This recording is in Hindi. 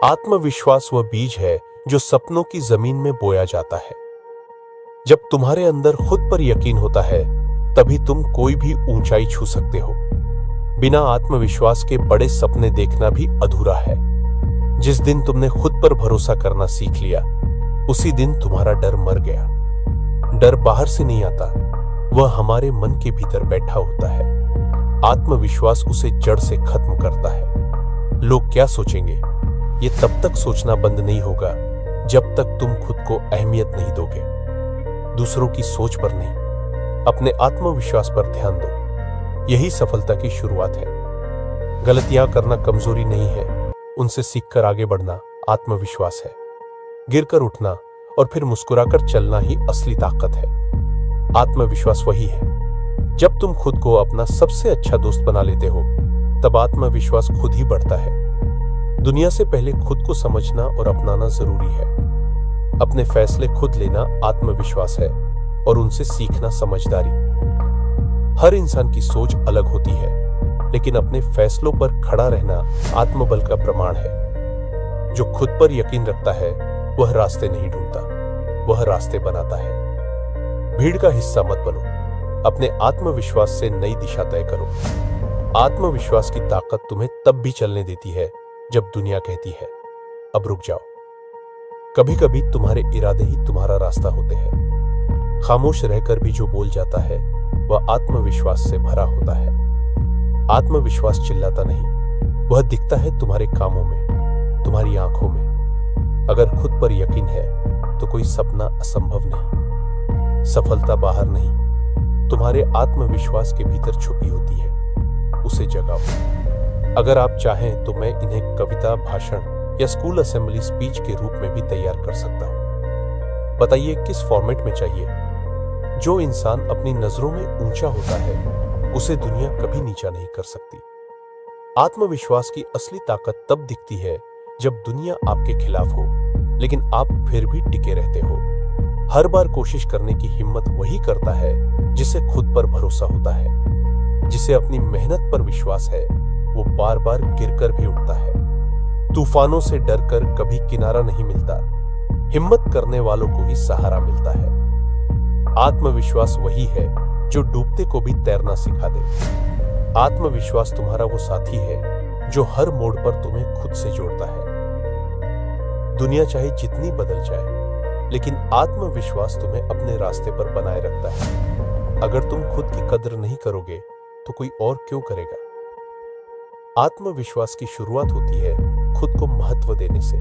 आत्मविश्वास वह बीज है जो सपनों की जमीन में बोया जाता है। जब तुम्हारे अंदर खुद पर यकीन होता है, तभी तुम कोई भी ऊंचाई छू सकते हो। बिना आत्मविश्वास के बड़े सपने देखना भी अधूरा है। जिस दिन तुमने खुद पर भरोसा करना सीख लिया, उसी दिन तुम्हारा डर मर गया। डर बाहर से नहीं आता, वह हमारे मन के भीतर बैठा होता है। आत्मविश्वास उसे जड़ से खत्म करता है। लोग क्या सोचेंगे, ये तब तक सोचना बंद नहीं होगा जब तक तुम खुद को अहमियत नहीं दोगे। दूसरों की सोच पर नहीं, अपने आत्मविश्वास पर ध्यान दो। यही सफलता की शुरुआत है। गलतियां करना कमजोरी नहीं है, उनसे सीखकर आगे बढ़ना आत्मविश्वास है। गिरकर उठना और फिर मुस्कुराकर चलना ही असली ताकत है। आत्मविश्वास वही है। जब तुम खुद को अपना सबसे अच्छा दोस्त बना लेते हो, तब आत्मविश्वास खुद ही बढ़ता है। दुनिया से पहले खुद को समझना और अपनाना जरूरी है। अपने फैसले खुद लेना आत्मविश्वास है और उनसे सीखना समझदारी। हर इंसान की सोच अलग होती है, लेकिन अपने फैसलों पर खड़ा रहना आत्मबल का प्रमाण है। जो खुद पर यकीन रखता है, वह रास्ते नहीं ढूंढता, वह रास्ते बनाता है। भीड़ का हिस्सा मत बनो, अपने आत्मविश्वास से नई दिशा तय करो। आत्मविश्वास की ताकत तुम्हें तब भी चलने देती है जब दुनिया कहती है अब रुक जाओ। कभी कभी तुम्हारे इरादे ही तुम्हारा रास्ता होते हैं। खामोश रहकर भी जो बोल जाता है, वह आत्मविश्वास से भरा होता है। आत्मविश्वास चिल्लाता नहीं, वह दिखता है तुम्हारे कामों में, तुम्हारी आंखों में। अगर खुद पर यकीन है, तो कोई सपना असंभव नहीं। सफलता बाहर नहीं, तुम्हारे आत्मविश्वास के भीतर छुपी होती है। उसे जगाओ। अगर आप चाहें तो मैं इन्हें कविता, भाषण या स्कूल असेंबली स्पीच के रूप में भी तैयार कर सकता हूं। बताइए किस फॉर्मेट में चाहिए। जो इंसान अपनी नजरों में ऊंचा होता है, उसे दुनिया कभी नीचा नहीं कर सकती। आत्मविश्वास की असली ताकत तब दिखती है जब दुनिया आपके खिलाफ हो, लेकिन आप फिर भी टिके रहते हो। हर बार कोशिश करने की हिम्मत वही करता है जिसे खुद पर भरोसा होता है। जिसे अपनी मेहनत पर विश्वास है, वो बार बार गिरकर भी उठता है। तूफानों से डरकर कभी किनारा नहीं मिलता, हिम्मत करने वालों को ही सहारा मिलता है। आत्मविश्वास वही है जो डूबते को भी तैरना सिखा दे। आत्मविश्वास तुम्हारा वो साथी है जो हर मोड़ पर तुम्हें खुद से जोड़ता है। दुनिया चाहे जितनी बदल जाए, लेकिन आत्मविश्वास तुम्हें अपने रास्ते पर बनाए रखता है। अगर तुम खुद की कदर नहीं करोगे, तो कोई और क्यों करेगा। आत्मविश्वास की शुरुआत होती है खुद को महत्व देने से।